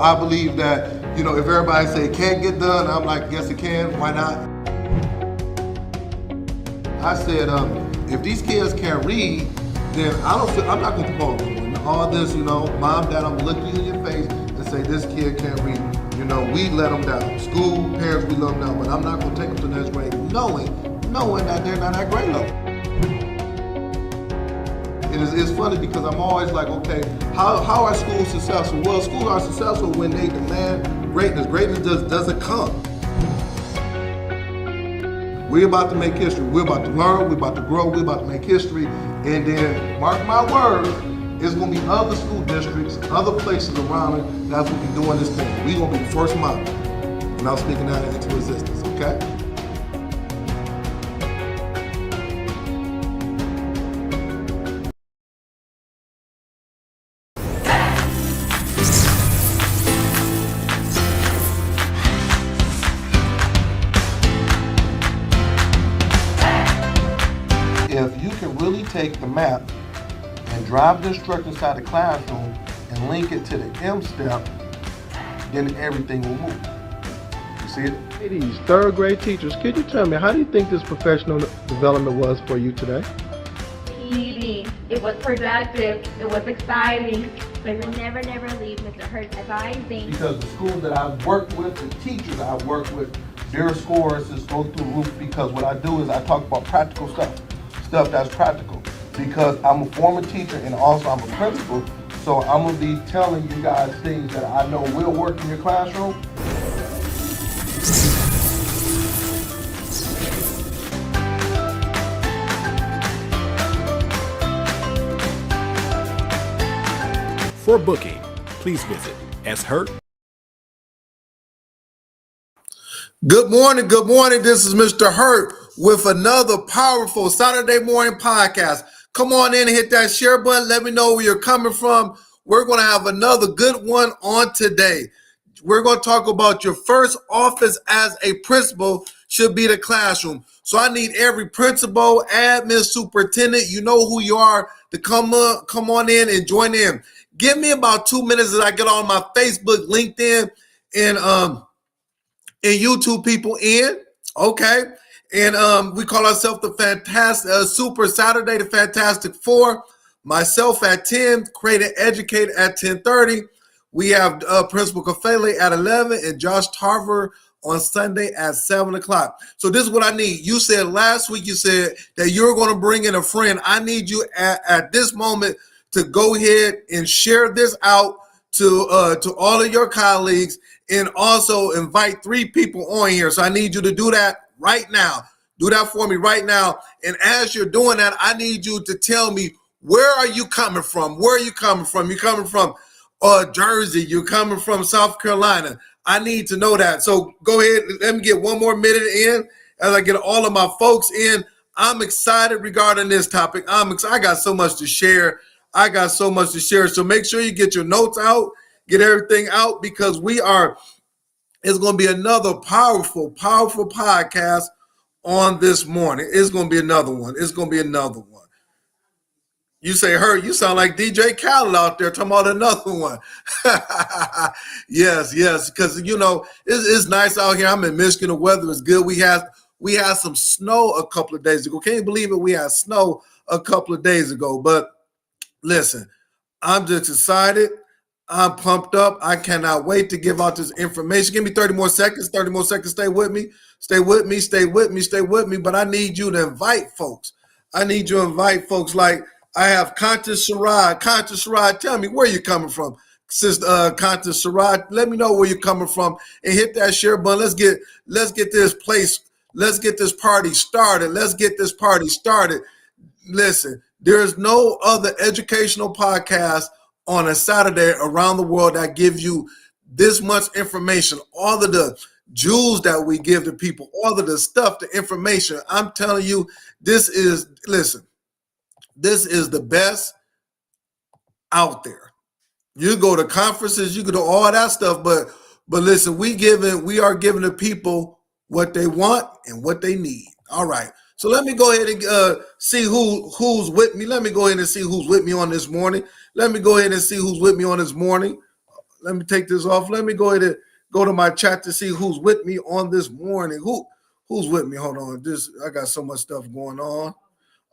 I believe that, if everybody say it can't get done, I'm like, yes it can, why not? I said, if these kids can't read, then I'm not gonna promote them. All this, mom, dad, I'm gonna look you in your face and say this kid can't read. We let them down. School, parents, we let them down, but I'm not gonna take them to the next grade knowing that they're not at grade level. It's funny because I'm always like, okay, how are schools successful? Well, schools are successful when they demand greatness. Greatness doesn't come. We're about to make history. We're about to learn. We're about to grow. We're about to make history. And then, mark my words, it's going to be other school districts, other places around it that's going to be doing this thing. We're going to be the first model. And I'm speaking that into existence, okay? If you can really take the map and drive the instructor inside the classroom and link it to the M step, then everything will move. You see it? Ladies, third grade teachers, could you tell me, how do you think this professional development was for you today? PD. It was productive. It was exciting. But we'll never leave Mr. Hurt's advising. Because the schools that I've worked with, the teachers I've worked with, their scores just go through the roof because what I do is I talk about practical stuff that's practical. Because I'm a former teacher and also I'm a principal, so I'm gonna be telling you guys things that I know will work in your classroom. For booking, please visit shurt. Good morning. This is Mr. Hurt with another powerful Saturday morning podcast. Come on in and hit that share button. Let me know where you're coming from. We're going to have another good one on today. We're going to talk about your first office as a principal should be the classroom. So I need every principal, admin, superintendent, you know who you are, to come on in and join in. Give me about 2 minutes as I get on my Facebook, LinkedIn, and YouTube people in. Okay. And we call ourselves the Fantastic Super Saturday, the Fantastic Four. Myself at 10, Create and Educate at 10:30. We have Principal Kafele at 11 and Josh Tarver on Sunday at 7 o'clock. So this is what I need. You said last week, you said that you're going to bring in a friend. I need you at this moment to go ahead and share this out to all of your colleagues and also invite 3 people on here. So I need you to do that right now. Do that for me right now. And as you're doing that, I need you to tell me, where are you coming from? Where are you coming from? You're coming from Jersey. You're coming from South Carolina. I need to know that. So go ahead. Let me get 1 more minute in as I get all of my folks in. I'm excited regarding this topic. I got so much to share. So make sure you get your notes out, get everything out, because it's going to be another powerful podcast on this morning. It's going to be another one. You say, Hurt, you sound like DJ Khaled out there talking about another one. Yes, because, it's nice out here. I'm in Michigan. The weather is good. We had some snow a couple of days ago. Can you believe it? We had snow a couple of days ago. But listen, I'm just excited. I'm pumped up. I cannot wait to give out this information. Give me 30 more seconds. Stay with me. But I need you to invite folks. Like I have Conscious Sherrod. Tell me where you're coming from. Sister Conscious Sherrod, let me know where you're coming from and hit that share button. Let's get this party started. Listen, there's no other educational podcast on a Saturday around the world that gives you this much information, all of the jewels that we give to people, all of the stuff, the information. I'm telling you, this is the best out there. You go to conferences, you go to all that stuff, but listen, we are giving the people what they want and what they need. All right. So let me go ahead and see who's with me. Let me go ahead and see who's with me on this morning. let me take this off. Let me go ahead and go to my chat to see who's with me on this morning. Who's with me? Hold on. I got so much stuff going on.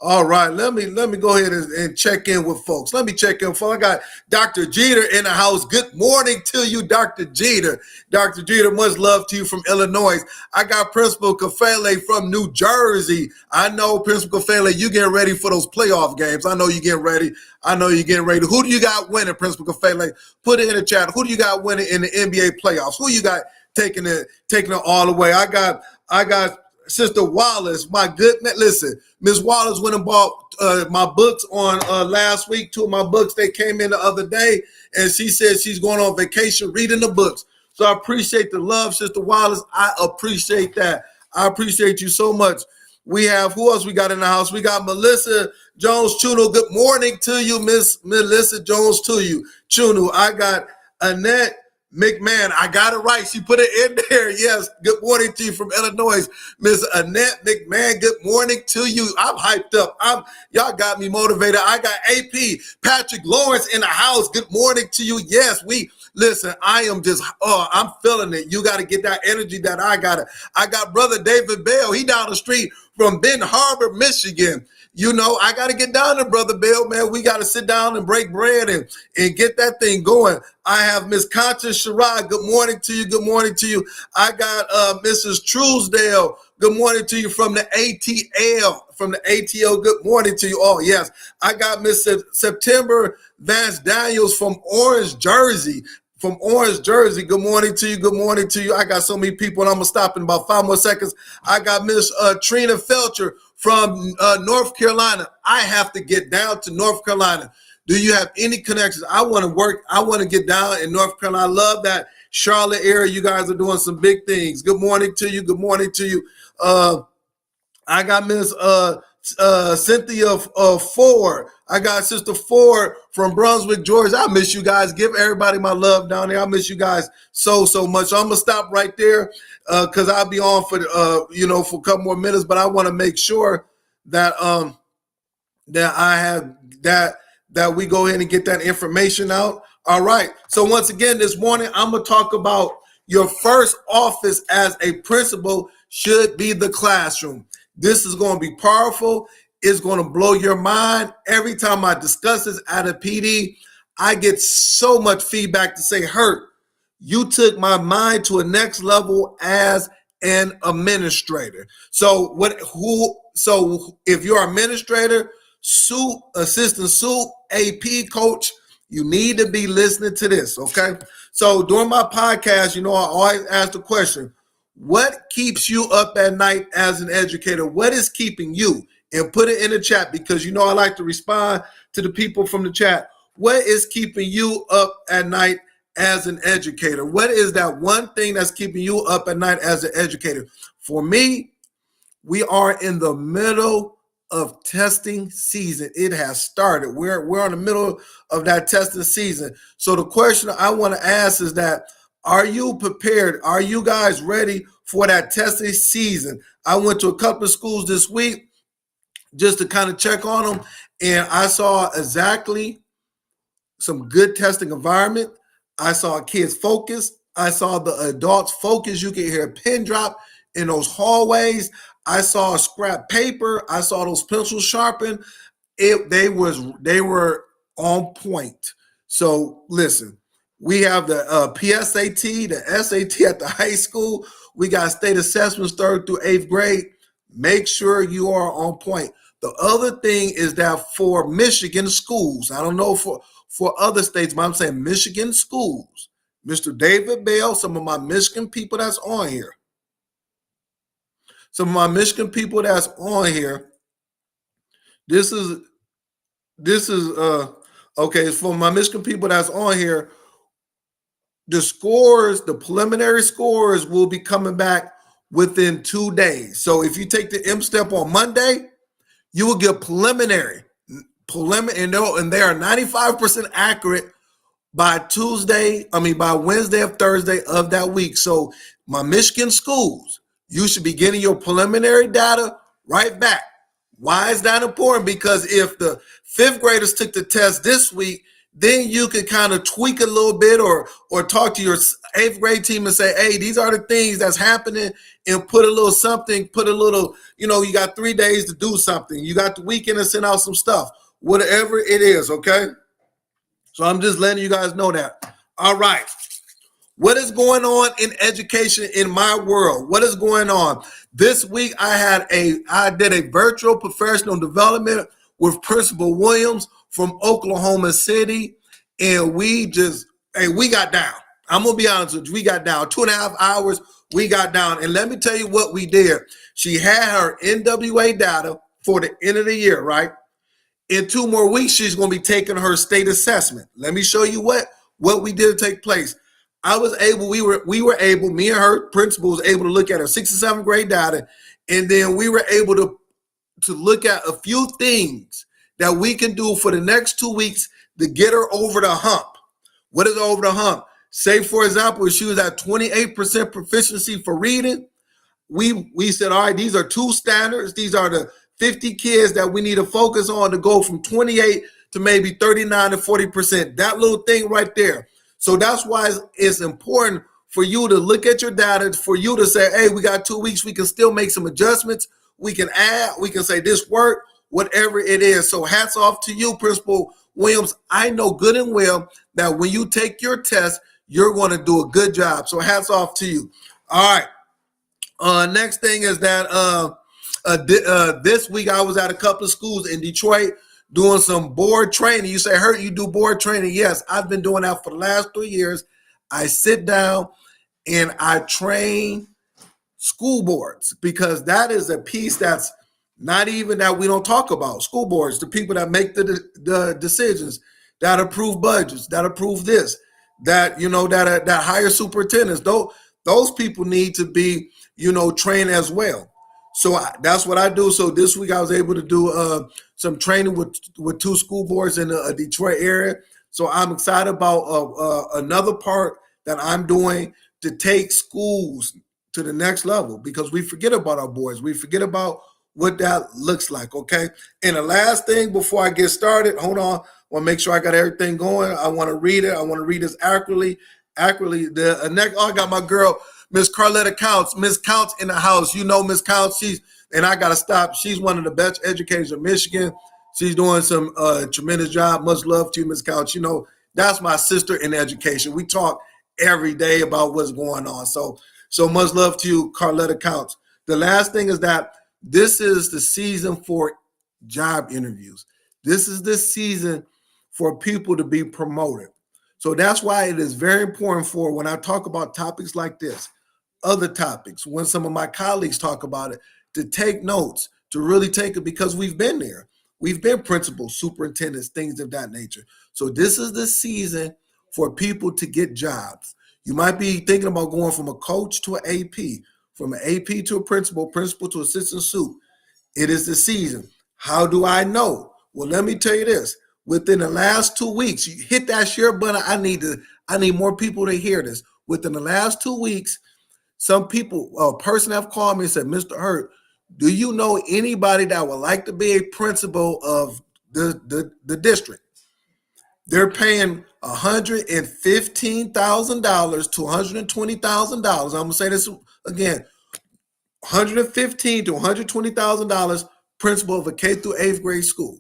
All right, let me go ahead and check in with folks. Let me check in. I got Dr. Jeter in the house. Good morning to you, Dr. Jeter. Dr. Jeter, much love to you from Illinois. I got Principal Kafele from New Jersey. I know, Principal Kafele, you getting ready for those playoff games. I know you getting ready. Who do you got winning, Principal Kafele? Put it in the chat. Who do you got winning in the NBA playoffs? Who you got taking it all the way? I got Sister Wallace, my goodness. Listen, Miss Wallace went and bought my books on last week. 2 of my books, they came in the other day, and she said she's going on vacation reading the books. So I appreciate the love, Sister Wallace. I appreciate that. I appreciate you so much. We have, who else we got in the house? We got Melissa Jones-Chunu. Good morning to you, Miss Melissa Jones-Chunu. I got Annette McMahon, I got it right. She put it in there. Yes. Good morning to you from Illinois, Miss Annette McMahon. Good morning to you. I'm hyped up. Y'all got me motivated. I got AP Patrick Lawrence in the house. Good morning to you. Yes, listen. I am just. I'm feeling it. You got to get that energy that I got. I got Brother David Bell. He down the street from Ben Harbor, Michigan. You know, I got to get down to Brother Bill, man. We got to sit down and break bread and get that thing going. I have Miss Constance Sherrod. Good morning to you. Good morning to you. I got Mrs. Truesdale. Good morning to you from the ATL. From the ATL. Good morning to you. Oh, yes. I got Miss September Vance Daniels from Orange, Jersey. From Orange, Jersey. Good morning to you. Good morning to you. I got so many people, and I'm going to stop in about 5 more seconds. I got Miss Trina Felcher from North Carolina. I have to get down to North Carolina. Do you have any connections? I want to work. I want to get down in North Carolina. I love that Charlotte area. You guys are doing some big things. Good morning to you. Good morning to you. I got Miss Cynthia Ford. I got Sister Ford from Brunswick, Georgia. I miss you guys. Give everybody my love down there. I miss you guys so much. So I'm gonna stop right there because I'll be on for for a couple more minutes. But I want to make sure that that I have that we go ahead and get that information out. All right. So once again, this morning I'm gonna talk about your first office as a principal should be the classroom. This is going to be powerful. It's going to blow your mind. Every time I discuss this at a PD, I get so much feedback to say, Hurt, you took my mind to a next level as an administrator. So if you're an administrator, assistant soup, AP coach, you need to be listening to this, okay? So during my podcast, I always ask the question, what keeps you up at night as an educator? What is keeping you? And put it in the chat because I like to respond to the people from the chat. What is keeping you up at night as an educator? What is that one thing that's keeping you up at night as an educator? For me, we are in the middle of testing season. It has started. We're in the middle of that testing season. So the question I want to ask is that, are you prepared? Are you guys ready for that testing season? I went to a couple of schools this week just to kind of check on them, and I saw exactly some good testing environment. I saw kids focus. I saw the adults focus. You can hear a pin drop in those hallways. I saw scrap paper. I saw those pencils sharpened. They were on point. So listen. We have the PSAT, the SAT at the high school. We got state assessments 3rd through 8th grade. Make sure you are on point. The other thing is that for Michigan schools, I don't know for other states, but I'm saying Michigan schools, Mr. David Bell, some of my Michigan people that's on here. This is okay, for my Michigan people that's on here. The scores, the preliminary scores will be coming back within 2 days. So if you take the M-STEP on Monday, you will get preliminary, and they are 95% accurate by Wednesday or Thursday of that week. So my Michigan schools, you should be getting your preliminary data right back. Why is that important? Because if the 5th graders took the test this week, then you can kind of tweak a little bit or talk to your 8th grade team and say, hey, these are the things that's happening, and put a little something, put a little, you got 3 days to do something. You got the weekend to send out some stuff, whatever it is, okay? So I'm just letting you guys know that. All right. What is going on in education in my world? What is going on? This week I did a virtual professional development with Principal Williams from Oklahoma City, and we got down. I'm gonna be honest with you, we got down 2.5 hours. We got down, and let me tell you what we did. She had her NWA data for the end of the year, right? In 2 more weeks, she's gonna be taking her state assessment. Let me show you what we did take place. We were able, me and her principal was able to look at her 6th and 7th grade data, and then we were able to look at a few things that we can do for the next 2 weeks to get her over the hump. What is over the hump? Say, for example, if she was at 28% proficiency for reading, we said, all right, these are 2 standards. These are the 50 kids that we need to focus on to go from 28 to maybe 39 to 40%. That little thing right there. So that's why it's important for you to look at your data, for you to say, hey, we got 2 weeks. We can still make some adjustments. We can add. We can say this worked, whatever it is. So hats off to you, Principal Williams. I know good and well that when you take your test, you're going to do a good job. So hats off to you. All right. Next thing is that this week I was at a couple of schools in Detroit doing some board training. You say, Hurt, you do board training? Yes, I've been doing that for the last 3 years. I sit down and I train school boards, because that is a piece that's not even that we don't talk about. School boards, the people that make the decisions, that approve budgets, that approve this, that that hire superintendents. Those people need to be trained as well. So that's what I do. So this week I was able to do some training with 2 school boards in the Detroit area. So I'm excited about another part that I'm doing to take schools to the next level, because we forget about our boards. We forget about what that looks like, okay? And the last thing before I get started, hold on, I want to make sure I got everything going. I want to read it. I want to read this accurately. I got my girl, Miss Carletta Counts. Miss Counts in the house. Miss Counts, and I got to stop. She's one of the best educators in Michigan. She's doing some tremendous job. Much love to you, Miss Counts. That's my sister in education. We talk every day about what's going on. So much love to you, Carletta Counts. The last thing is that this is the season for job interviews. This is the season for people to be promoted. So that's why it is very important for when I talk about topics like this, other topics, when some of my colleagues talk about it, to take notes, to really take it, because we've been there. We've been principals, superintendents, things of that nature. So this is the season for people to get jobs. You might be thinking about going from a coach to an AP, from an AP to a principal to assistant sup. It is the season. How do I know? Well, let me tell you this. Within the last 2 weeks, you hit that share button. I need more people to hear this. Within the last 2 weeks, a person have called me and said, Mr. Hurt, do you know anybody that would like to be a principal of the district? They're paying $115,000 to $120,000. I'm going to say this again, $115,000 to $120,000 principal of a K through 8th grade school.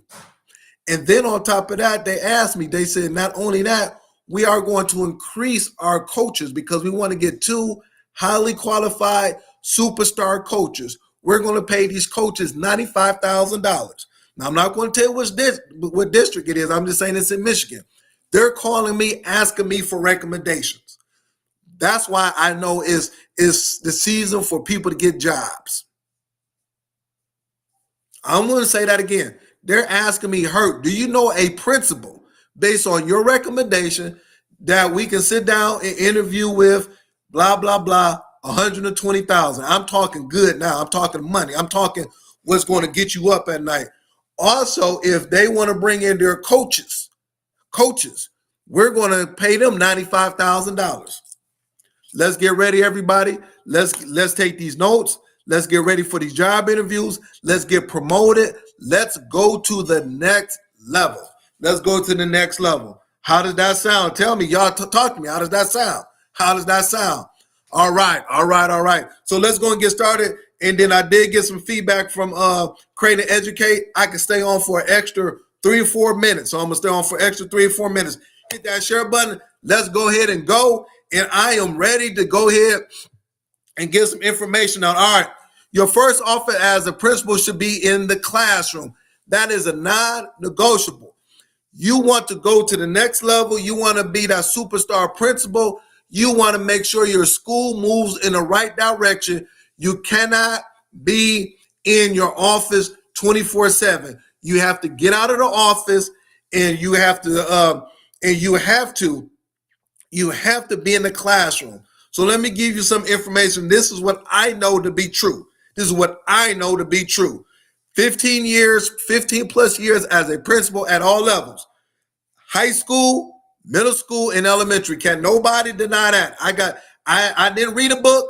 And then on top of that, they asked me, they said, not only that, we are going to increase our coaches because we want to get 2 highly qualified superstar coaches. We're going to pay these coaches $95,000. Now, I'm not going to tell you what district it is. I'm just saying it's in Michigan. They're calling me, asking me for recommendations. That's why I know it's the season for people to get jobs. I'm going to say that again. They're asking me, Hurt, do you know a principal based on your recommendation that we can sit down and interview with, blah, blah, blah, $120,000. I'm talking good now. I'm talking money. I'm talking what's going to get you up at night. Also, if they want to bring in their coaches, we're going to pay them $95,000. Let's get ready, everybody. Let's take these notes. Let's get ready for these job interviews. Let's get promoted. Let's go to the next level. Let's go to the next level. How does that sound? Tell me, y'all talk to me. How does that sound? How does that sound? All right. So let's go and get started. And then I did get some feedback from Create and Educate. I can stay on for an extra 3 or 4 minutes. So I'm gonna stay on for extra 3 or 4 minutes. Hit that share button. Let's go ahead and go. And I am ready to go ahead and get some information out. All right. Your first offer as a principal should be in the classroom. That is a non-negotiable. You want to go to the next level. You want to be that superstar principal. You want to make sure your school moves in the right direction. You cannot be in your office 24/7. You have to get out of the office, and you have to be in the classroom. So let me give you some information. This is what I know to be true. 15 plus years as a principal at all levels. High school, middle school, and elementary. Can nobody deny that? I didn't read a book.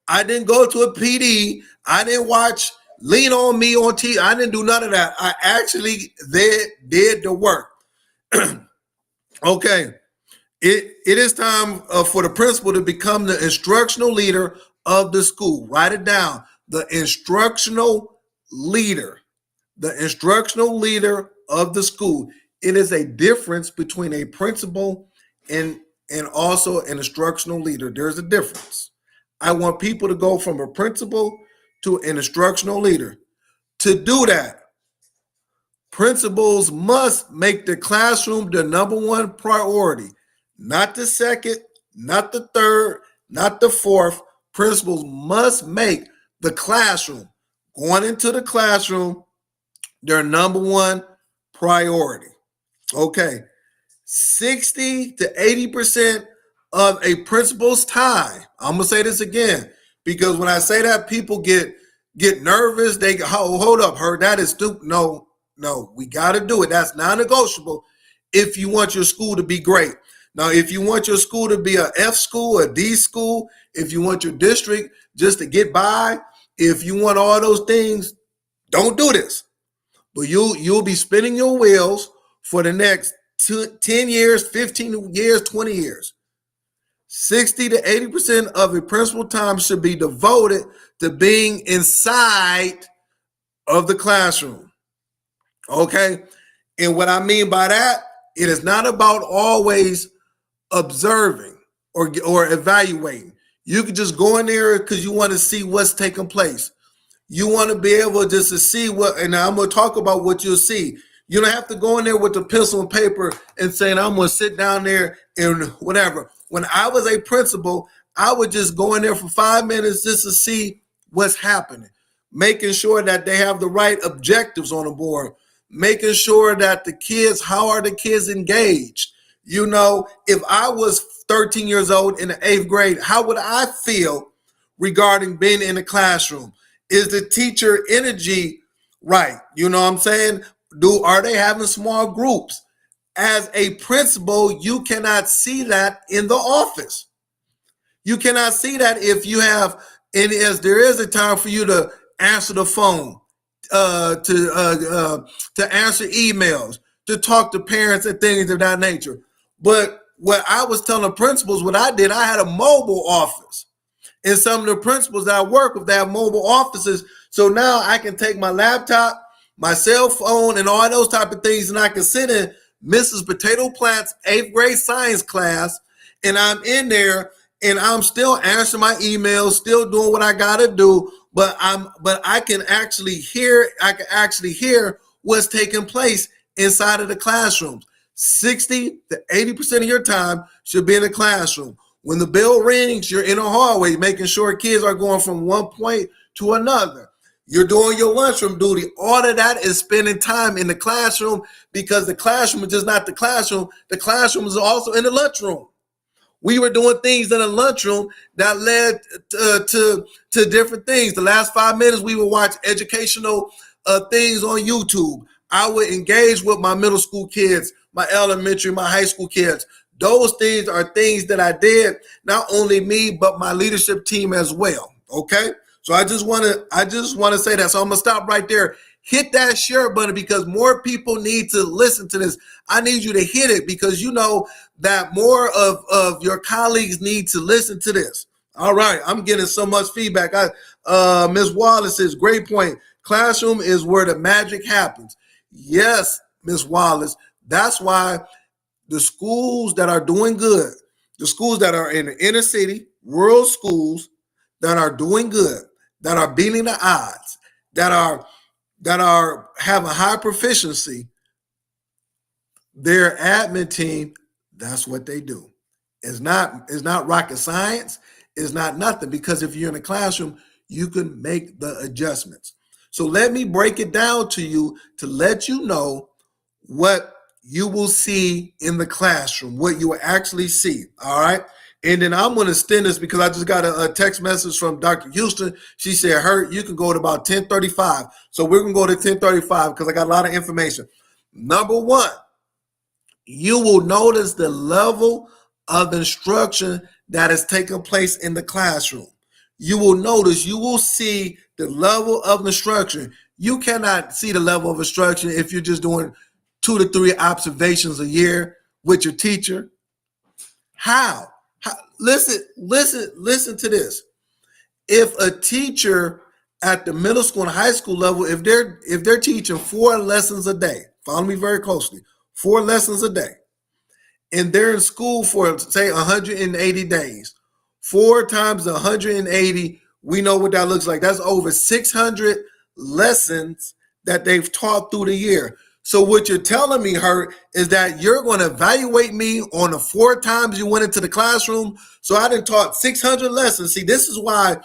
I didn't go to a PD. I didn't watch Lean on Me on TV. I didn't do none of that. I actually did the work. Okay. It is time for the principal to become the instructional leader of the school. Write it down. The instructional leader. The instructional leader of the school. It is a difference between a principal and also an instructional leader. There's a difference. I want people to go from a principal to an instructional leader. To do that, principals must make the classroom the number one priority. Not the second, not the third, not the fourth. Principals must make the classroom, going into the classroom, their number one priority. Okay. 60 to 80% of a principal's time. I'm going to say this again, because when I say that, people get nervous. They go, oh, hold up, Herb, that is stupid. No, we got to do it. That's non-negotiable if you want your school to be great. Now, if you want your school to be a F school, a D school, if you want your district just to get by, if you want all those things, don't do this. But you'll be spinning your wheels for the next 10 years, 15 years, 20 years. 60 to 80% of a principal time should be devoted to being inside of the classroom. Okay? And what I mean by that, it is not about always observing or evaluating. You can just go in there because you want to see what's taking place. You want to be able just to see what, and I'm going to talk about what you'll see. You don't have to go in there with the pencil and paper and saying, I'm going to sit down there and whatever. When I was a principal, I would just go in there for 5 minutes just to see what's happening, making sure that they have the right objectives on the board, making sure that the kids, how are the kids engaged? You know, if I was 13 years old in the 8th grade, how would I feel regarding being in the classroom? Is the teacher energy right? You know what I'm saying? Are they having small groups? As a principal, you cannot see that in the office. You cannot see that if you have, and as there is a time for you to answer the phone, to answer emails, to talk to parents and things of that nature. But what I was telling principals, what I did, I had a mobile office. And some of the principals that I work with, they have mobile offices. So now I can take my laptop, my cell phone, and all those type of things, and I can sit in Mrs. Potato Plant's 8th grade science class, and I'm in there, and I'm still answering my emails, still doing what I gotta do, but I can actually hear what's taking place inside of the classrooms. 60 to 80% of your time should be in the classroom. When the bell rings, you're in a hallway, making sure kids are going from one point to another. You're doing your lunchroom duty. All of that is spending time in the classroom, because the classroom is just not the classroom. The classroom is also in the lunchroom. We were doing things in the lunchroom that led to different things. The last 5 minutes, we would watch educational things on YouTube. I would engage with my middle school kids, my elementary, my high school kids. Those things are things that I did, not only me, but my leadership team as well. Okay. So I just want to say that. So I'm going to stop right there. Hit that share button because more people need to listen to this. I need you to hit it because you know that more of your colleagues need to listen to this. All right, I'm getting so much feedback. Ms. Wallace says, great point. Classroom is where the magic happens. Yes, Ms. Wallace. That's why the schools that are doing good, the schools that are in the inner city, rural schools that are doing good, that are beating the odds, that are having high proficiency, their admin team, that's what they do. It's not rocket science. It's not nothing, because if you're in a classroom, you can make the adjustments. So let me break it down to you to let you know what you will see in the classroom, what you will actually see. All right. And then I'm going to extend this because I just got a text message from Dr. Houston. She said, Hurt, you can go to about 10:35. So we're going to go to 10:35 because I got a lot of information. Number one, you will notice the level of instruction that is taking place in the classroom. You will see the level of instruction. You cannot see the level of instruction if you're just doing 2 to 3 observations a year with your teacher. How? Listen to this. If a teacher at the middle school and high school level, if they're teaching 4 lessons a day, follow me very closely, 4 lessons a day, and they're in school for, say, 180 days, 4 times 180, we know what that looks like. That's over 600 lessons that they've taught through the year. So what you're telling me, Hurt, is that you're going to evaluate me on the 4 times you went into the classroom. So I done taught 600 lessons. See, this is why,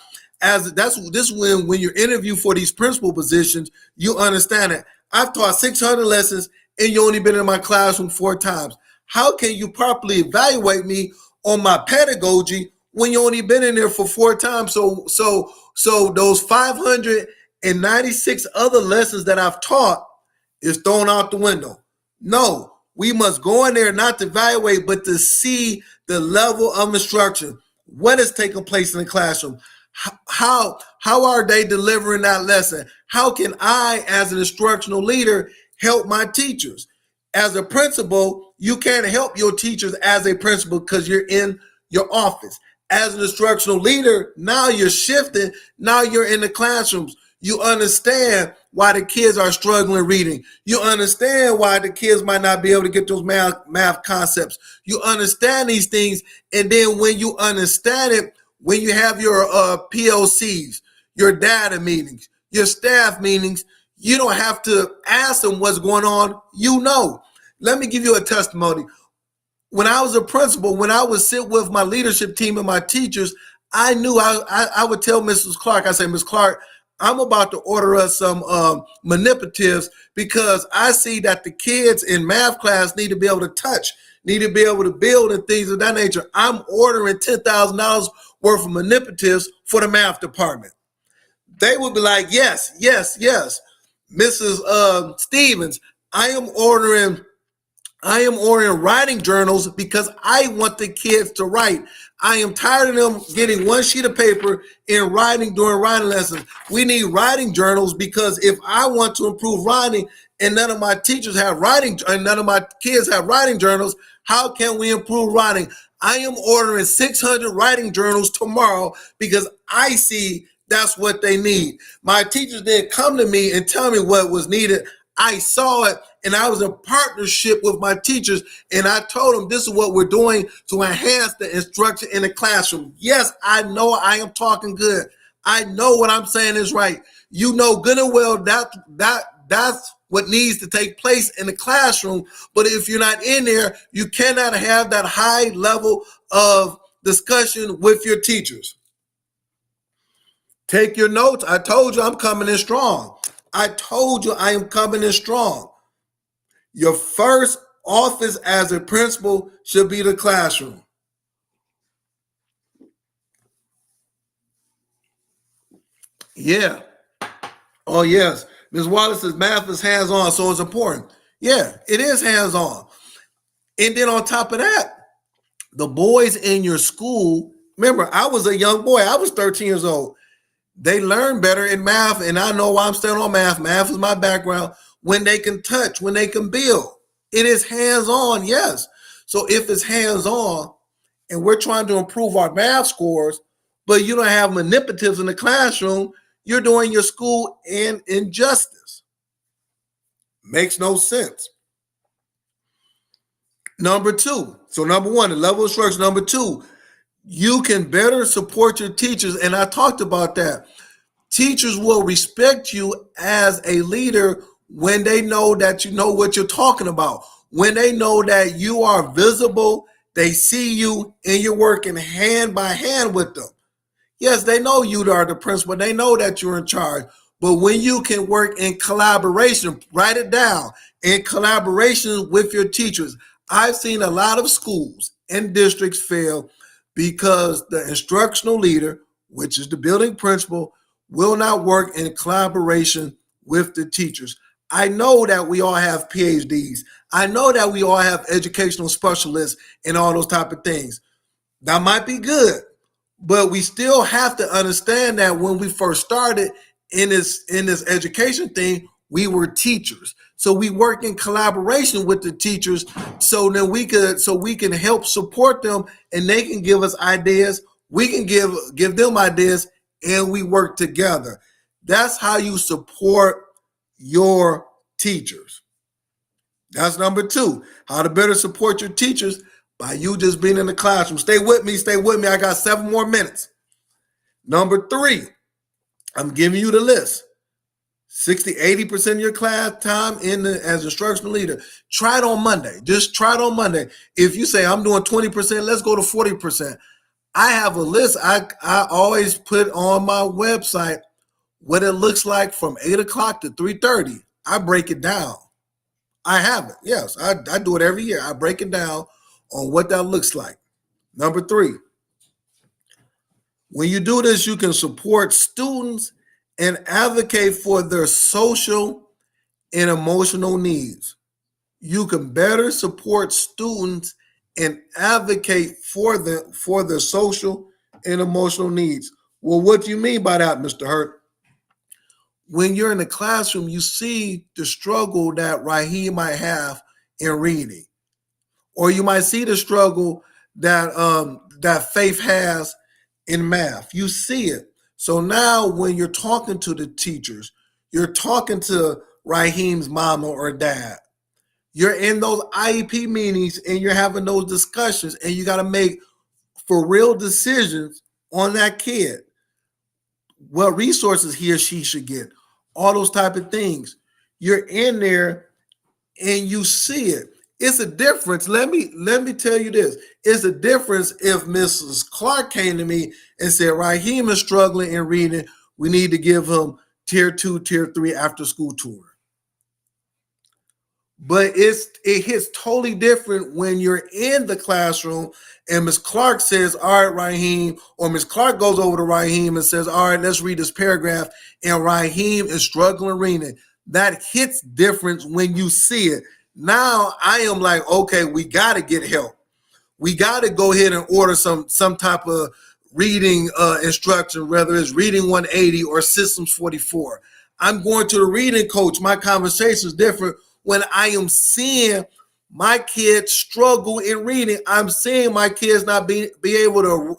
when you're interviewed for these principal positions, you understand it. I've taught 600 lessons and you only been in my classroom 4 times. How can you properly evaluate me on my pedagogy when you only been in there for 4 times? So those 596 other lessons that I've taught is thrown out the window. No, we must go in there not to evaluate, but to see the level of instruction. What is taking place in the classroom? How are they delivering that lesson? How can I, as an instructional leader, help my teachers? As a principal, you can't help your teachers as a principal because you're in your office. As an instructional leader, now you're shifting. Now you're in the classrooms. You understand why the kids are struggling reading. You understand why the kids might not be able to get those math concepts. You understand these things. And then when you understand it, when you have your POCs, your data meetings, your staff meetings, you don't have to ask them what's going on. You know. Let me give you a testimony. When I was a principal, when I would sit with my leadership team and my teachers, I knew I would tell Mrs. Clark, I say, Ms. Clark, I'm about to order us some manipulatives because I see that the kids in math class need to be able to touch, need to be able to build and things of that nature. I'm ordering $10,000 worth of manipulatives for the math department. They would be like, yes. Mrs. Stevens, I am ordering writing journals because I want the kids to write. I am tired of them getting one sheet of paper and writing during writing lessons. We need writing journals because if I want to improve writing and none of my teachers have writing and none of my kids have writing journals, how can we improve writing? I am ordering 600 writing journals tomorrow because I see that's what they need. My teachers didn't come to me and tell me what was needed. I saw it and I was in partnership with my teachers and I told them this is what we're doing to enhance the instruction in the classroom. Yes, I know I am talking good. I know what I'm saying is right. You know good and well that's what needs to take place in the classroom. But if you're not in there, you cannot have that high level of discussion with your teachers. Take your notes. I told you I'm coming in strong. I told you I am coming in strong. Your first office as a principal should be the classroom. Yeah. Oh, yes. Ms. Wallace says math is hands-on, so it's important. Yeah, it is hands-on. And then on top of that, the boys in your school, remember, I was a young boy. I was 13 years old. They learn better in math, and I know why I'm staying on math. Math is my background. When they can touch, when they can build. It is hands-on, yes. So if it's hands-on and we're trying to improve our math scores, but you don't have manipulatives in the classroom, you're doing your school an injustice. Makes no sense. Number two. So number one, the level of instruction. Number two, you can better support your teachers. And I talked about that. Teachers will respect you as a leader when they know that you know what you're talking about. When they know that you are visible, they see you, and you're working hand by hand with them. Yes, they know you are the principal. They know that you're in charge. But when you can work in collaboration, write it down, in collaboration with your teachers. I've seen a lot of schools and districts fail because the instructional leader, which is the building principal, will not work in collaboration with the teachers. I know that we all have PhDs. I know that we all have educational specialists and all those type of things. That might be good, but we still have to understand that when we first started in this education thing, we were teachers. So we work in collaboration with the teachers so that we can help support them, and they can give us ideas. We can give them ideas, and we work together. That's how you support your teachers. That's number two. How to better support your teachers by you just being in the classroom. Stay with me. I got 7 more minutes. Number three, I'm giving you the list. 60-80% of your class time as instructional leader. Try it on Monday. Just try it on Monday. If you say I'm doing 20%, let's go to 40%. I have a list. I always put on my website what it looks like from 8 o'clock to 3:30. I break it down. I have it. Yes, I do it every year. I break it down on what that looks like. Number three, when you do this, you can support students and advocate for their social and emotional needs. You can better support students and advocate for their social and emotional needs. Well, what do you mean by that, Mr. Hurt? When you're in the classroom, you see the struggle that Raheem might have in reading, or you might see the struggle that Faith has in math. You see it. So now when you're talking to the teachers, you're talking to Raheem's mama or dad, you're in those IEP meetings and you're having those discussions, and you got to make for real decisions on that kid, what resources he or she should get, all those type of things. You're in there and you see it. It's a difference. Let me tell you this. It's a difference if Mrs. Clark came to me and said, Raheem is struggling in reading. We need to give him tier 2, tier 3 after school tour. But it hits totally different when you're in the classroom and Ms. Clark says, all right, Raheem, or Ms. Clark goes over to Raheem and says, all right, let's read this paragraph, and Raheem is struggling reading. That hits different when you see it. Now I am like, okay, we got to get help. We got to go ahead and order some type of reading instruction, whether it's Reading 180 or Systems 44. I'm going to the reading coach. My conversation is different when I am seeing my kids struggle in reading. I'm seeing my kids not be able to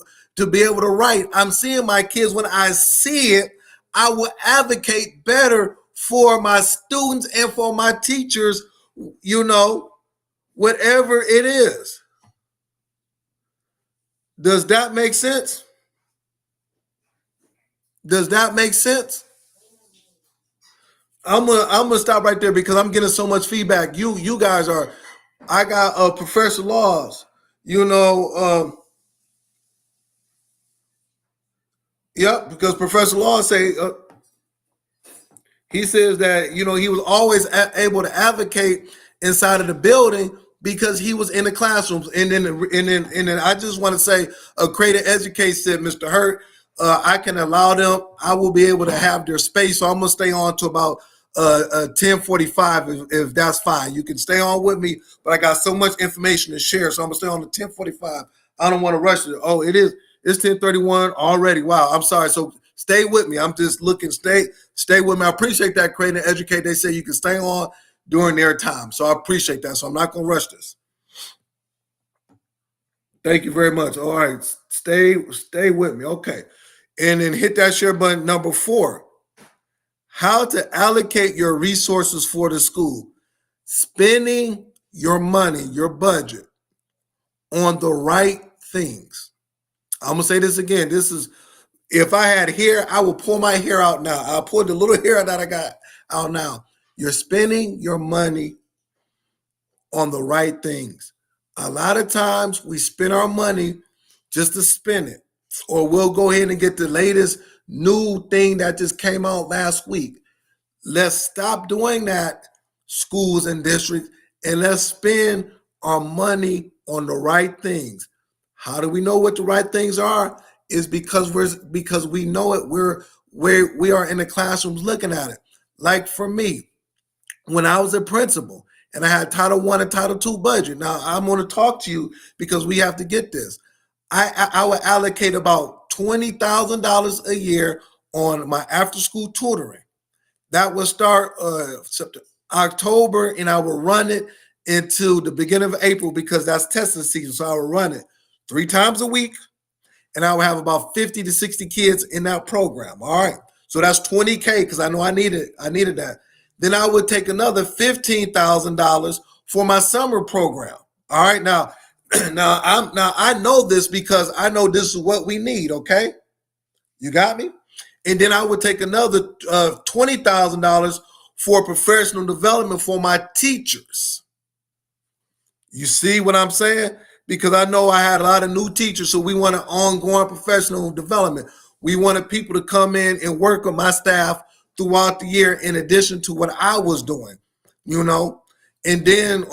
write. I'm seeing my kids, when I see it, I will advocate better for my students and for my teachers, whatever it is. Does that make sense? Does that make sense? I'm gonna stop right there because I'm getting so much feedback. You guys are. I got Professor Laws. Yep, because Professor Laws he says that he was always able to advocate inside of the building because he was in the classrooms. And then I just want to say, Creative Educate said, Mr. Hurt, I can allow them. I will be able to have their space. So I'm gonna stay on to about 10:45 if that's fine. You can stay on with me, but I got so much information to share, so I'm gonna stay on to 10:45. I don't want to rush it. Oh, it's 10:31 already. Wow, I'm sorry. So stay with me. I'm just looking, stay with me. I appreciate that, Create and Educate. They say you can stay on during their time. So I appreciate that. So I'm not going to rush this. Thank you very much. All right. Stay with me. Okay. And then hit that share button. Number 4, how to allocate your resources for the school. Spending your money, your budget on the right things. I'm going to say this again. This is, if I had hair, I will pull my hair out now. I'll pull the little hair that I got out now. You're spending your money on the right things. A lot of times we spend our money just to spend it, or we'll go ahead and get the latest new thing that just came out last week. Let's stop doing that, schools and districts, and let's spend our money on the right things. How do we know what the right things are? Is because we know it. We are in the classrooms looking at it. Like for me, when I was a principal and I had Title I and Title II budget. Now I'm going to talk to you because we have to get this. I would allocate about $20,000 a year on my after-school tutoring. That would start October, and I will run it into the beginning of April because that's testing season. So I will run it 3 times a week, and I will have about 50 to 60 kids in that program. All right. So that's $20K because I know I needed that. Then I would take another $15,000 for my summer program. All right. Now I know this because I know this is what we need. Okay. You got me? And then I would take another $20,000 for professional development for my teachers. You see what I'm saying? Because I know I had a lot of new teachers, so we wanted ongoing professional development. We wanted people to come in and work with my staff throughout the year in addition to what I was doing, you know. And then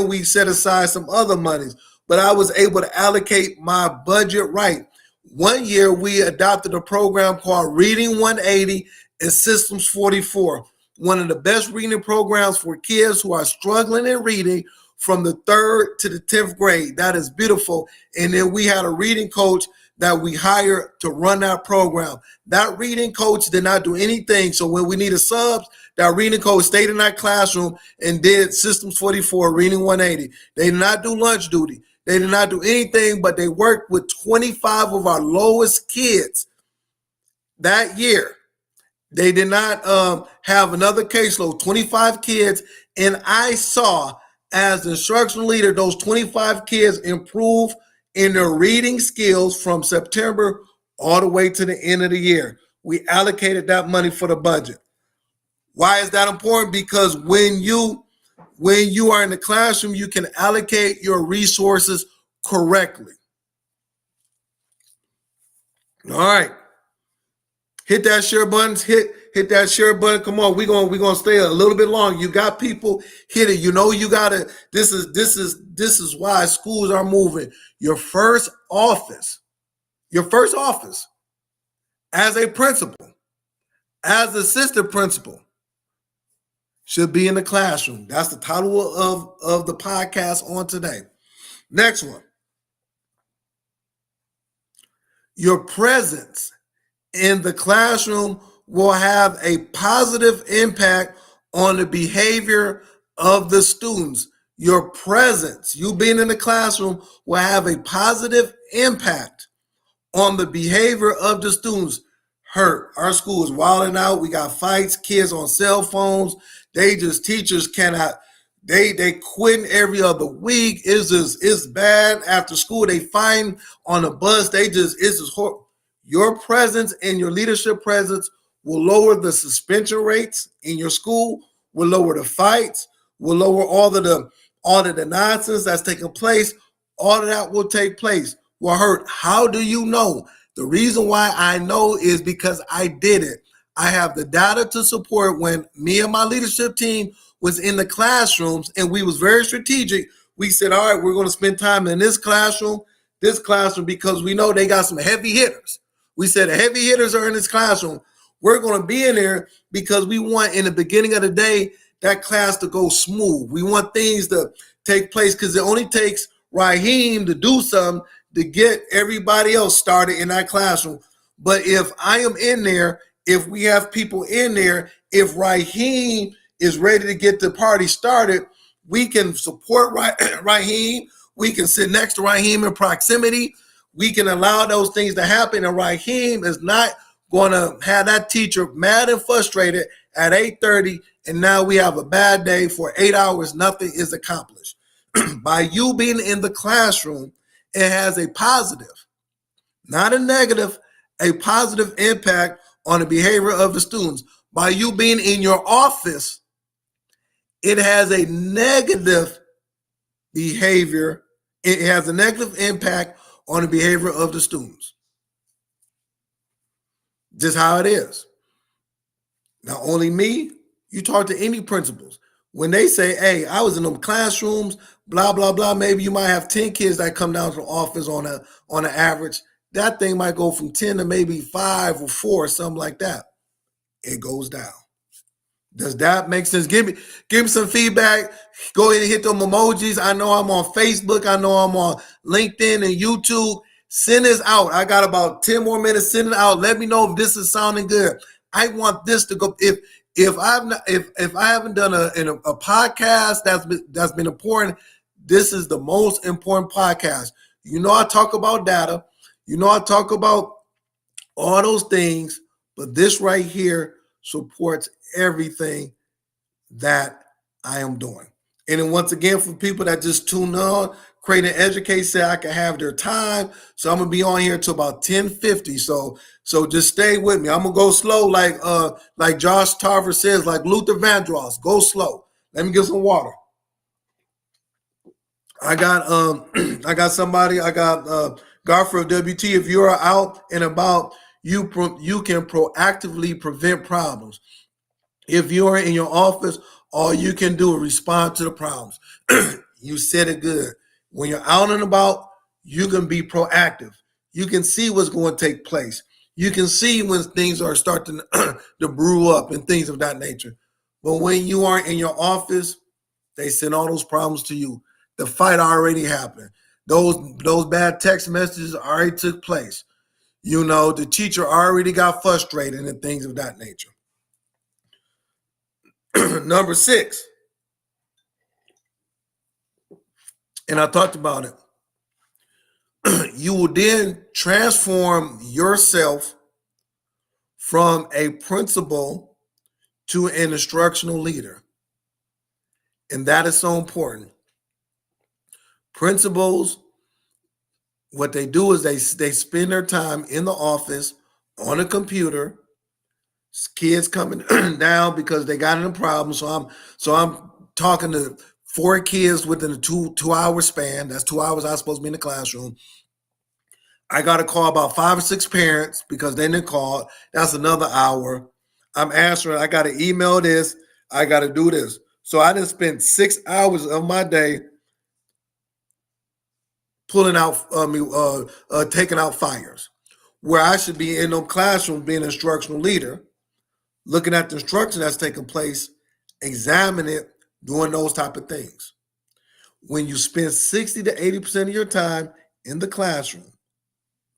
we set aside some other monies, but I was able to allocate my budget right. One year we adopted a program called Reading 180 and Systems 44, one of the best reading programs for kids who are struggling in reading from the 3rd to the 10th grade. That is beautiful. And then we had a reading coach that we hired to run that program. That reading coach did not do anything. So when we needed subs, that reading coach stayed in that classroom and did Systems 44, Reading 180. They did not do lunch duty. They did not do anything, but they worked with 25 of our lowest kids that year. They did not have another caseload, 25 kids. And I saw, as the instructional leader, those 25 kids improve in their reading skills from September all the way to the end of the year. We allocated that money for the budget. Why is that important? Because when you are in the classroom, you can allocate your resources correctly. All right. Hit that share button. Hit that share button. Come on, we're gonna stay a little bit long. You got people, hit it. You know you gotta. This is why schools are moving. Your first office as a principal, as assistant principal, should be in the classroom. That's the title of the podcast on today. Next one. Your presence in the classroom will have a positive impact on the behavior of the students. Your presence, you being in the classroom, will have a positive impact on the behavior of the students. Our school is wilding out. We got fights, kids on cell phones. Teachers cannot, they quitting every other week. It's bad. After school, they fighting on the bus. It's just horrible. Your presence and your leadership presence will lower the suspension rates in your school, will lower the fights, will lower all of the nonsense that's taking place. All of that will take place. Well, Hurt, how do you know? The reason why I know is because I did it. I have the data to support. When me and my leadership team was in the classrooms and we was very strategic, we said, all right, we're going to spend time in this classroom, because we know they got some heavy hitters. We said the heavy hitters are in this classroom. We're going to be in there because we want, in the beginning of the day, that class to go smooth. We want things to take place because it only takes Raheem to do something to get everybody else started in that classroom. But if I am in there, if we have people in there, if Raheem is ready to get the party started, we can support Raheem. We can sit next to Raheem in proximity. We can allow those things to happen. And Raheem is not going to have that teacher mad and frustrated at 8:30. And now we have a bad day for 8 hours. Nothing is accomplished. By you being in the classroom, it has a positive, not a negative, a positive impact on the behavior of the students. By you being in your office, it has a negative behavior. It has a negative impact on the behavior of the students. Just how it is. Not only me, you talk to any principals. When they say, hey, I was in them classrooms, blah, blah, blah, maybe you might have 10 kids that come down to the office on an average. That thing might go from 10 to maybe 5 or 4, something like that. It goes down. Does that make sense? Give me some feedback. Go ahead and hit them emojis. I know I'm on Facebook. I know I'm on LinkedIn and YouTube. Send this out. I got about 10 more minutes. Send it out. Let me know if this is sounding good. I want this to go. If I haven't done a podcast that's been important, this is the most important podcast. You know, I talk about data. You know, I talk about all those things, but this right here supports everything that I am doing. And then once again, for people that just tune on, Create and Educate said I can have their time. So I'm gonna be on here till about 10:50. So just stay with me. I'm gonna go slow, like Josh Tarver says, like Luther Vandross. Go slow. Let me get some water. I got somebody. I got Garfield WT. If you are out and about, you can proactively prevent problems. If you are in your office, all you can do is respond to the problems. You said it good. When you're out and about, you can be proactive. You can see what's going to take place. You can see when things are starting to brew up and things of that nature. But when you are in your office, they send all those problems to you. The fight already happened. Those bad text messages already took place. You know, the teacher already got frustrated and things of that nature. Number 6, and I talked about it. You will then transform yourself from a principal to an instructional leader. And that is so important. Principals, what they do is they spend their time in the office on a computer. Kids coming down because they got in a problem. So I'm talking to 4 kids within a two-hour span. That's 2 hours I'm supposed to be in the classroom. I got to call about 5 or 6 parents because they didn't call. That's another hour. I'm answering. I got to email this. I got to do this. So I didn't spend 6 hours of my day pulling out, taking out fires, where I should be in no classroom being an instructional leader, looking at the instruction that's taking place, examining it, doing those type of things. When you spend 60 to 80% of your time in the classroom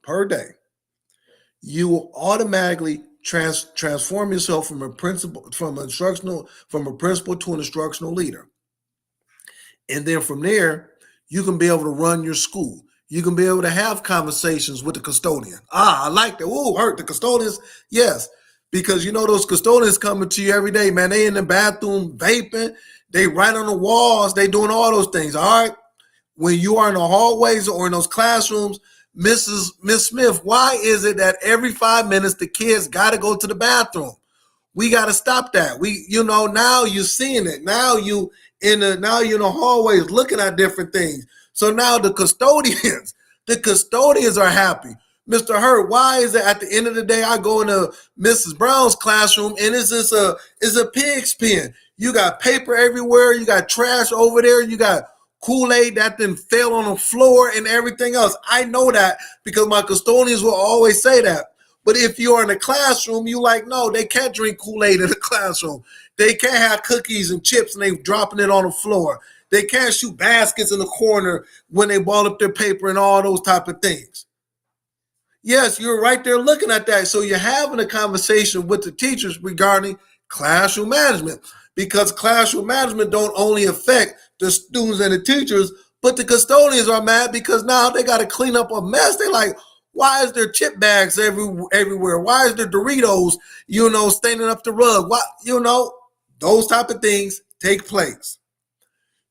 per day, you will automatically transform yourself from a principal to an instructional leader. And then from there, you can be able to run your school. You can be able to have conversations with the custodian. I like that. Oh, hurt the custodians. Yes. Because you know those custodians coming to you every day, man. They in the bathroom vaping. They right on the walls. They doing all those things. All right. When you are in the hallways or in those classrooms, Miss Smith, why is it that every 5 minutes the kids got to go to the bathroom? We got to stop that. Now you're seeing it. Now you're in the hallways looking at different things. So now the custodians are happy. Mr. Hurt, why is it at the end of the day I go into Mrs. Brown's classroom and it's a pig's pen? You got paper everywhere. You got trash over there. You got Kool-Aid that then fell on the floor and everything else. I know that because my custodians will always say that. But if you're in a classroom, you like, no, they can't drink Kool-Aid in the classroom. They can't have cookies and chips and they dropping it on the floor. They can't shoot baskets in the corner when they ball up their paper and all those type of things. Yes, you're right there looking at that. So you're having a conversation with the teachers regarding classroom management, because classroom management don't only affect the students and the teachers, but the custodians are mad because now they got to clean up a mess. They're like, why is there chip bags everywhere? Why is there Doritos, staining up the rug? Why, those type of things take place.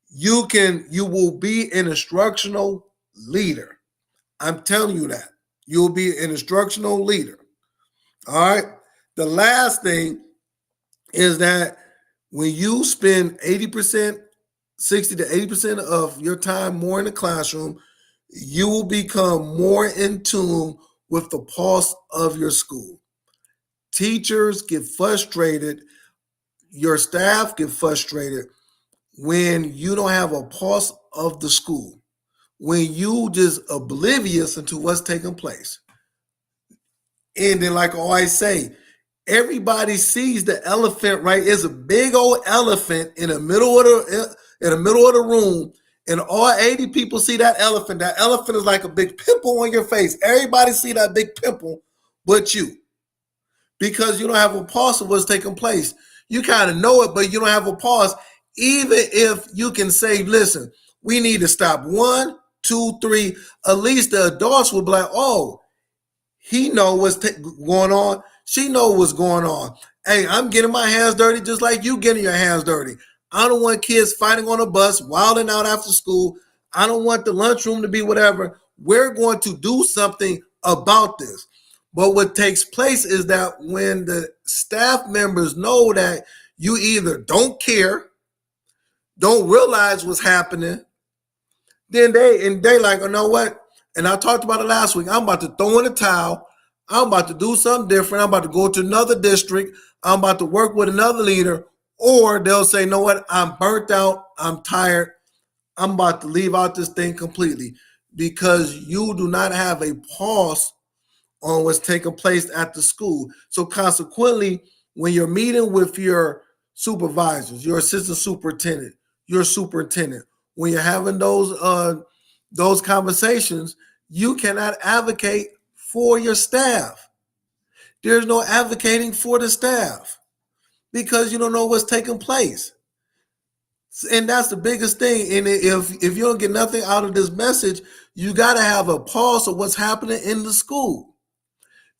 You will be an instructional leader. I'm telling you that. You'll be an instructional leader. All right. The last thing is that when you spend 80%, 60 to 80% of your time more in the classroom, you will become more in tune with the pulse of your school. Teachers get frustrated. Your staff get frustrated when you don't have a pulse of the school, when you just oblivious into what's taking place. And then, like I always say, everybody sees the elephant, right? It's a big old elephant in the middle of the room, and all 80 people see that elephant. That elephant is like a big pimple on your face. Everybody see that big pimple, but you, because you don't have a pulse of what's taking place. You kind of know it, but you don't have a pulse. Even if you can say, listen, we need to stop 1, 2, 3, at least the adults will be like, oh, he know what's going on. She know what's going on. Hey, I'm getting my hands dirty just like you getting your hands dirty. I don't want kids fighting on a bus, wilding out after school. I don't want the lunchroom to be whatever. We're going to do something about this. But what takes place is that when the staff members know that you either don't care, don't realize what's happening, then they like, you know what? And I talked about it last week. I'm about to throw in a towel. I'm about to do something different. I'm about to go to another district. I'm about to work with another leader. Or they'll say, you know what? I'm burnt out. I'm tired. I'm about to leave out this thing completely, because you do not have a pulse on what's taking place at the school. So consequently, when you're meeting with your supervisors, your assistant superintendent, your superintendent, when you're having those conversations, you cannot advocate for your staff. There's no advocating for the staff because you don't know what's taking place. And that's the biggest thing. And if you don't get nothing out of this message, you got to have a pulse of what's happening in the school.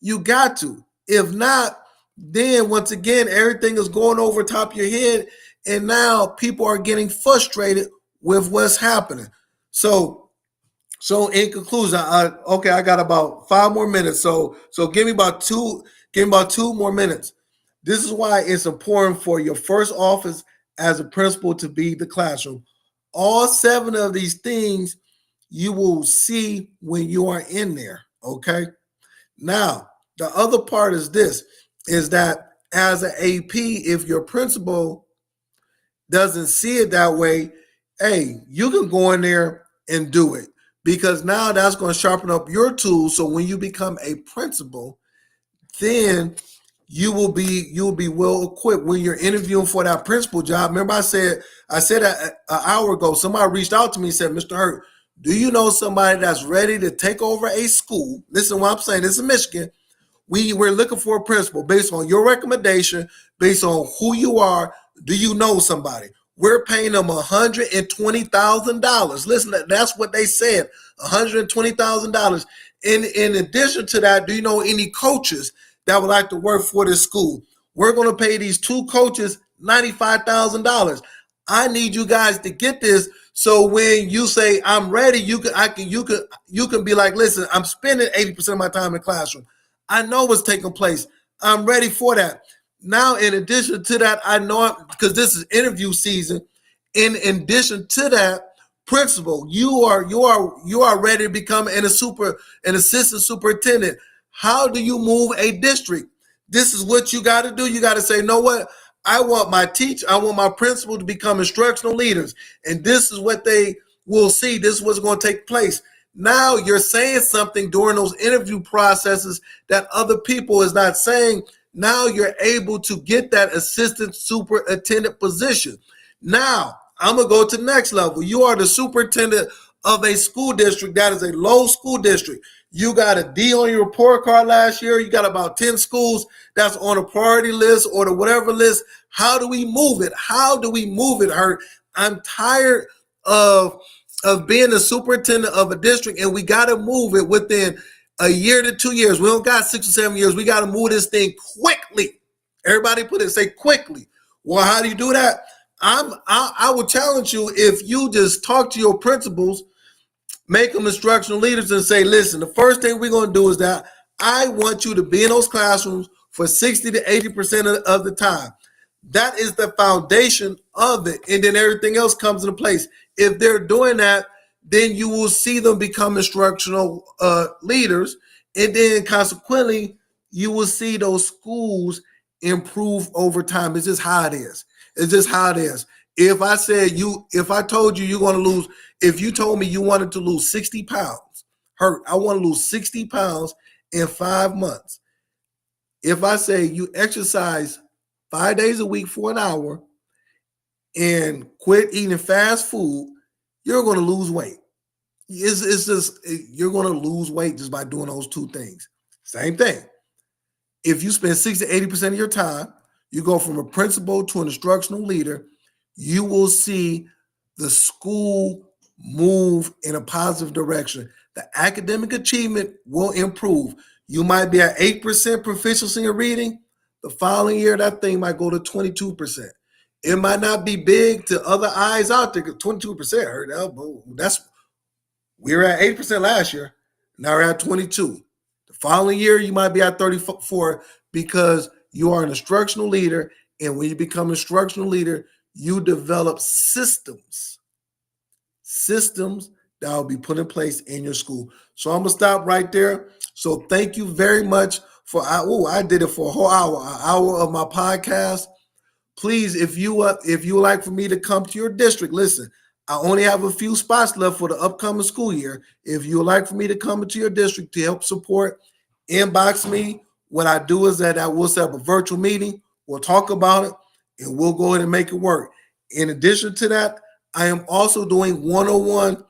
You got to. If not, then once again, everything is going over top of your head. And now people are getting frustrated with what's happening. So in conclusion, I got about 5 more minutes. So give me about two more minutes. This is why it's important for your first office as a principal to be the classroom. All 7 of these things you will see when you are in there. Okay. Now, the other part is this, is that as an AP, if your principal doesn't see it that way, hey, you can go in there and do it, because now that's going to sharpen up your tools. So when you become a principal, then you will be well equipped when you're interviewing for that principal job. Remember, I said an hour ago, somebody reached out to me and said, Mr. Hurt, do you know somebody that's ready to take over a school? Listen, what I'm saying, this is Michigan. We're looking for a principal based on your recommendation, based on who you are. Do you know somebody? We're paying them $120,000. Listen, that's what they said, $120,000. In addition to that, do you know any coaches that would like to work for this school? We're going to pay these 2 coaches $95,000. I need you guys to get this. So when you say I'm ready, you can be like, listen, I'm spending 80% of my time in the classroom. I know what's taking place. I'm ready for that. Now, in addition to that, I know, because this is interview season. In addition to that, principal, you are ready to become an assistant superintendent. How do you move a district? This is what you got to do. You got to say, you know what? I want my principal to become instructional leaders. And this is what they will see. This is what's going to take place. Now you're saying something during those interview processes that other people is not saying. Now you're able to get that assistant superintendent position. Now I'm going to go to the next level. You are the superintendent of a school district that is a low school district. You got a D on your report card last year. You got about 10 schools that's on a priority list or the whatever list. How do we move it? How do we move it, Hurt? I'm tired of being the superintendent of a district, and we got to move it within a year to 2 years. We don't got 6 or 7 years. We got to move this thing quickly. Everybody say quickly. Well, how do you do that? I would challenge you if you just talk to your principals, make them instructional leaders and say, listen, the first thing we're going to do is that I want you to be in those classrooms for 60 to 80% of the time. That is the foundation of it. And then everything else comes into place. If they're doing that, then you will see them become instructional leaders. And then consequently, you will see those schools improve over time. It's just how it is. It's just how it is. If I told you you're going to lose, if you told me you wanted to lose 60 pounds, Hurt, I want to lose 60 pounds in 5 months. If I say you exercise 5 days a week for an hour and quit eating fast food, you're going to lose weight. It's just, you're going to lose weight just by doing those two things. Same thing. If you spend 60 to 80% of your time, you go from a principal to an instructional leader, you will see the school move in a positive direction. The academic achievement will improve. You might be at 8% proficiency in reading. The following year, that thing might go to 22%. It might not be big to other eyes out there, because 22% hurt. We were at 8% last year. Now we're at 22. The following year, you might be at 34 because you are an instructional leader. And when you become an instructional leader, you develop systems that will be put in place in your school. So I'm going to stop right there. So thank you very much I did it for a whole hour, an hour of my podcast. Please, if you would like for me to come to your district, listen, I only have a few spots left for the upcoming school year. If you would like for me to come into your district to help support, inbox me. What I do is that I will set up a virtual meeting. We'll talk about it, and we'll go ahead and make it work. In addition to that, I am also doing one-on-one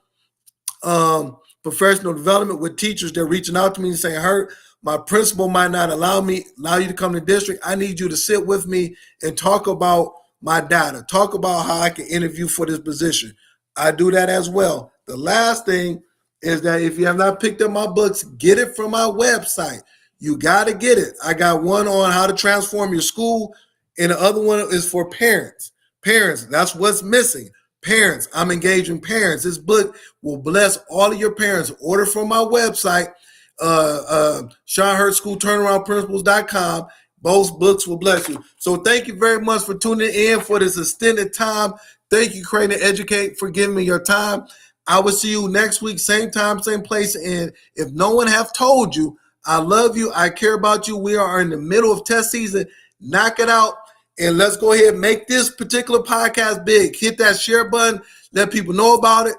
professional development with teachers. They're reaching out to me and saying, Hurt, my principal might not allow you to come to the district. I need you to sit with me and talk about my data, talk about how I can interview for this position. I do that as well. The last thing is that if you have not picked up my books, get it from my website. You got to get it. I got one on how to transform your school, and the other one is for parents. Parents, that's what's missing. Parents, I'm engaging parents. This book will bless all of your parents. Order from my website, SeanHurtSchoolTurnaroundPrinciples.com. Both books will bless you. So thank you very much for tuning in for this extended time. Thank you, Crane and Educate, for giving me your time. I will see you next week, same time, same place. And if no one have told you, I love you. I care about you. We are in the middle of test season. Knock it out. And let's go ahead and make this particular podcast big. Hit that share button. Let people know about it.